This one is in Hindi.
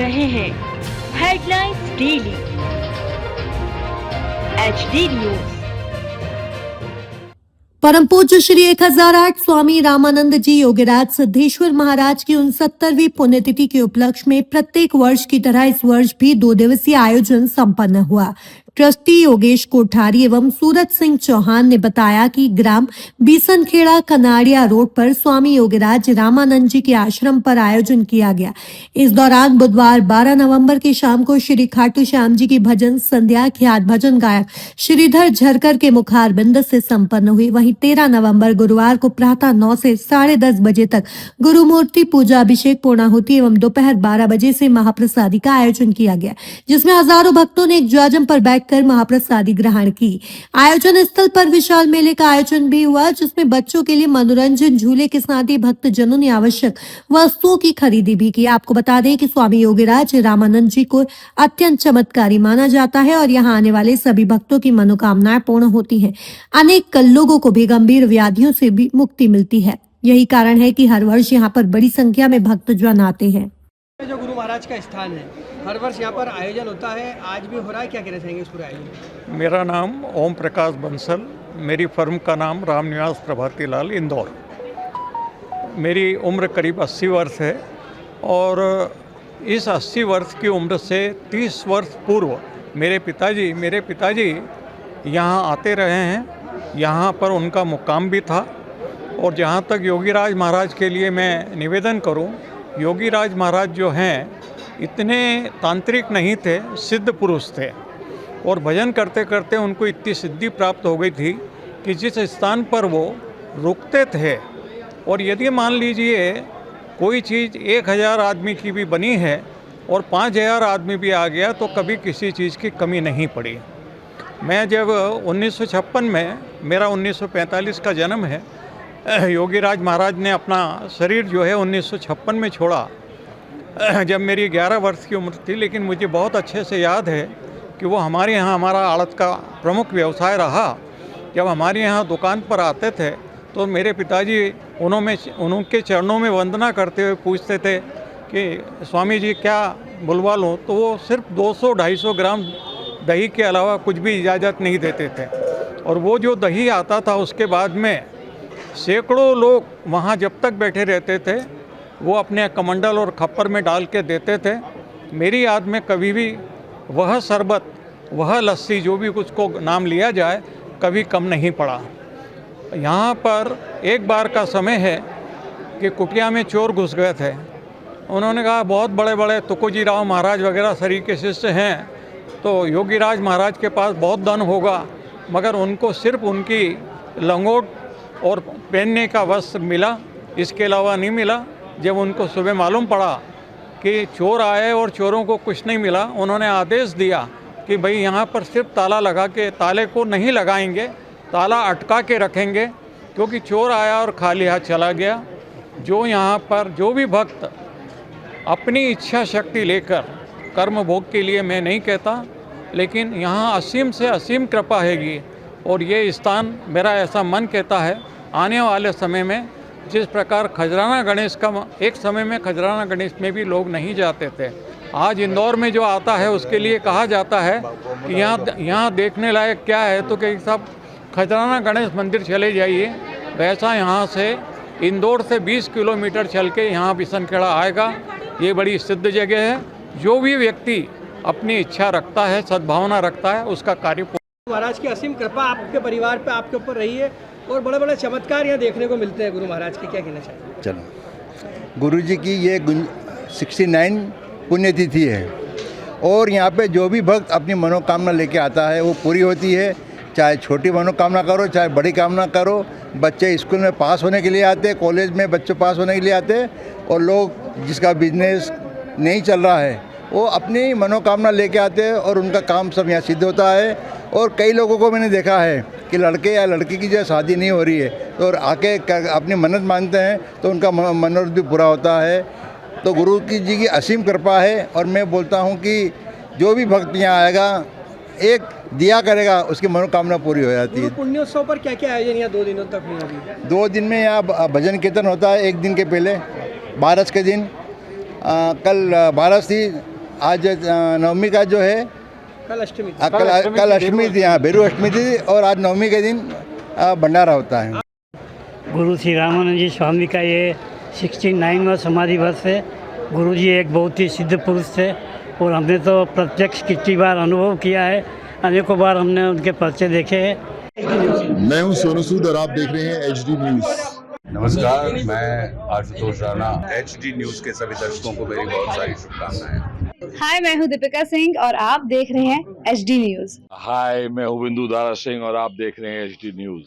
रहे हैं हेडलाइंस डेली HD न्यूज। परम पूज्य श्री 1008 स्वामी रामानंद जी योगीराज सिद्धेश्वर महाराज की 69वीं पुण्यतिथि के उपलक्ष्य में प्रत्येक वर्ष की तरह इस वर्ष भी 2 दिवसीय आयोजन संपन्न हुआ। ट्रस्टी योगेश कोठारी एवं सूरज सिंह चौहान ने बताया कि ग्राम बीसनखेड़ा कनाड़िया रोड पर स्वामी योगीराज रामानंद जी के आश्रम पर आयोजन किया गया। इस दौरान बुधवार 12 नवंबर की शाम को श्री खाटू श्याम जी की भजन संध्या ख्यात भजन गायक श्रीधर झरकर के मुखारबिंद से संपन्न हुई। वहीं 13 नवंबर गुरुवार को प्रातः 9 से 10:30 बजे तक गुरुमूर्ति पूजा अभिषेक पूर्णाहुति एवं दोपहर 12 बजे से महाप्रसादी का आयोजन किया गया, जिसमें हजारों भक्तों ने एक ज्वाजम पर बैठकर महाप्रसादी ग्रहण की। आयोजन स्थल पर विशाल मेले का आयोजन भी हुआ, जिसमें बच्चों के लिए मनोरंजन झूले के साथ ही भक्त जनों ने आवश्यक वस्तुओं की खरीदी भी की। आपको बता दें कि स्वामी योगीराज रामानंद जी को अत्यंत चमत्कारी माना जाता है और यहाँ आने वाले सभी भक्तों की मनोकामनाएं पूर्ण होती हैं। अनेक लोगों को भी गंभीर व्याधियों से भी मुक्ति मिलती है। यही कारण है कि हर वर्ष यहाँ पर बड़ी संख्या में भक्तजन आते हैं। जो गुरु महाराज का स्थान है, हर वर्ष यहाँ पर आयोजन होता है, आज भी हो रहा है, क्या कहना चाहेंगे इस पूरे आयोजन? मेरा नाम ओम प्रकाश बंसल, मेरी फर्म का नाम रामनिवास प्रभाती लाल इंदौर। मेरी उम्र करीब 80 वर्ष है और इस 80 वर्ष की उम्र से 30 वर्ष पूर्व मेरे पिताजी यहाँ आते रहे हैं। यहाँ पर उनका मुकाम भी था। और जहाँ तक योगीराज महाराज के लिए मैं निवेदन करूँ, योगीराज महाराज जो हैं इतने तांत्रिक नहीं थे, सिद्ध पुरुष थे और भजन करते करते उनको इतनी सिद्धि प्राप्त हो गई थी कि जिस स्थान पर वो रुकते थे और यदि मान लीजिए कोई चीज़ 1000 आदमी की भी बनी है और 5000 आदमी भी आ गया तो कभी किसी चीज़ की कमी नहीं पड़ी। मैं जब 1956 में, मेरा 1945 का जन्म है, योगीराज महाराज ने अपना शरीर जो है 1956 में छोड़ा जब मेरी 11 वर्ष की उम्र थी। लेकिन मुझे बहुत अच्छे से याद है कि वो हमारे यहाँ, हमारा आड़त का प्रमुख व्यवसाय रहा। जब हमारे यहाँ दुकान पर आते थे तो मेरे पिताजी उनके चरणों में वंदना करते हुए पूछते थे कि स्वामी जी क्या बुलवा लूँ, तो वो सिर्फ 200-250 ग्राम दही के अलावा कुछ भी इजाज़त नहीं देते थे। और वो जो दही आता था उसके बाद में सैकड़ों लोग वहाँ जब तक बैठे रहते थे वो अपने कमंडल और खप्पर में डाल के देते थे। मेरी याद में कभी भी वह शरबत, वह लस्सी, जो भी कुछ को नाम लिया जाए, कभी कम नहीं पड़ा। यहाँ पर एक बार का समय है कि कुटिया में चोर घुस गए थे। उन्होंने कहा बहुत बड़े बड़े तुकोजी राव महाराज वगैरह शरीर के शिष्य हैं तो योगीराज महाराज के पास बहुत धन होगा, मगर उनको सिर्फ उनकी लंगोट और पहनने का वस्त्र मिला, इसके अलावा नहीं मिला। जब उनको सुबह मालूम पड़ा कि चोर आए और चोरों को कुछ नहीं मिला, उन्होंने आदेश दिया कि भाई यहाँ पर सिर्फ ताला लगा के, ताले को नहीं लगाएंगे, ताला अटका के रखेंगे, क्योंकि चोर आया और खाली हाथ चला गया। जो यहाँ पर जो भी भक्त अपनी इच्छा शक्ति लेकर, कर्म भोग के लिए मैं नहीं कहता, लेकिन यहाँ असीम से असीम कृपा हैगी। और ये स्थान, मेरा ऐसा मन कहता है, आने वाले समय में जिस प्रकार खजराना गणेश का, एक समय में खजराना गणेश में भी लोग नहीं जाते थे, आज इंदौर में जो आता है उसके लिए कहा जाता है कि यहाँ देखने लायक क्या है, तो कि सब खजराना गणेश मंदिर चले जाइए। वैसा यहाँ से इंदौर से 20 किलोमीटर चल के यहाँ बिसनखेड़ा आएगा। ये बड़ी सिद्ध जगह है। जो भी व्यक्ति अपनी इच्छा रखता है, सद्भावना रखता है, उसका कार्य। महाराज की असीम कृपा आपके परिवार पे, आपके ऊपर रही है और बड़े बड़े चमत्कार यहाँ देखने को मिलते हैं गुरु महाराज के, क्या कहना चाहिए? चलो, गुरु जी की ये 69 पुण्यतिथि है और यहाँ पे जो भी भक्त अपनी मनोकामना लेके आता है वो पूरी होती है। चाहे छोटी मनोकामना करो, चाहे बड़ी कामना करो। बच्चे स्कूल में पास होने के लिए आते, कॉलेज में बच्चे पास होने के लिए आते, और लोग जिसका बिजनेस नहीं चल रहा है वो अपनी मनोकामना लेके आते हैं और उनका काम सब यहाँ सिद्ध होता है। और कई लोगों को मैंने देखा है कि लड़के या लड़की की जो शादी नहीं हो रही है तो और आके अपनी मन्नत मानते हैं तो उनका मनोरथ भी पूरा होता है। तो गुरु की जी की असीम कृपा है और मैं बोलता हूँ कि जो भी भक्त यहाँ आएगा, एक दिया करेगा, उसकी मनोकामना पूरी हो जाती है। पुण्योत्सव पर क्या क्या आयोजन यहाँ 2 दिनों तक हुआ? अभी 2 दिन में यहाँ भजन कीर्तन होता है। एक दिन के पहले 12 के दिन, कल 12 थी आज नवमी का जो है कल अष्टमी कल अष्टमी थी, यहाँ बेरू अष्टमी थी और आज नवमी के दिन भंडारा होता है। गुरु श्री रामानंद जी स्वामी का ये 69वां समाधि वर्ष है। गुरु जी एक बहुत ही सिद्ध पुरुष थे और हमने तो प्रत्यक्ष कितनी बार अनुभव किया है, अनेकों बार हमने उनके पर्चे देखे हैं। मैं हूं सोनू सूद और आप देख रहे हैं HD न्यूज़। नमस्कार, मैं आशुतोष राणा। HD न्यूज़ के सभी दर्शकों को मेरी बहुत सारी शुभकामनाएं। हाय, मैं हूँ दीपिका सिंह और आप देख रहे हैं HD न्यूज़। हाय, मैं हूँ बिंदु दारा सिंह और आप देख रहे हैं HD न्यूज़।